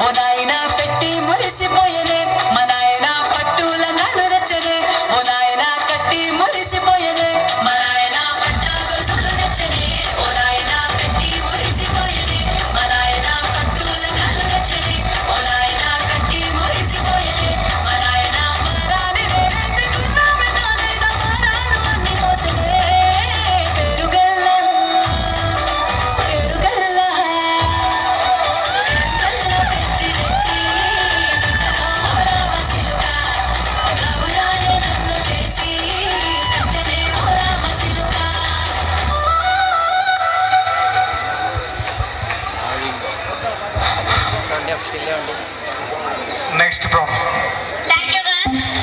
ఓ నాయన పెట్టి మురిసిపోయనే మా నాయన పట్టుల నలు రచ్చనే ఓ నాయన కట్టి మురిసిపోయనే మా నాయన పట్ట గొలుసులు నచ్చనే ఓ నాయన పెట్టి మురిసిపోయనే మా నాయన పట్టుల నలు రచ్చనే ఓ నాయన కట్టి మురిసిపోయనే మా నాయన మారాని వేరెత్తుకున్నామే నాయన మారాను అన్ని మోసనే పెరుగల్ల next problem. Thank you girls.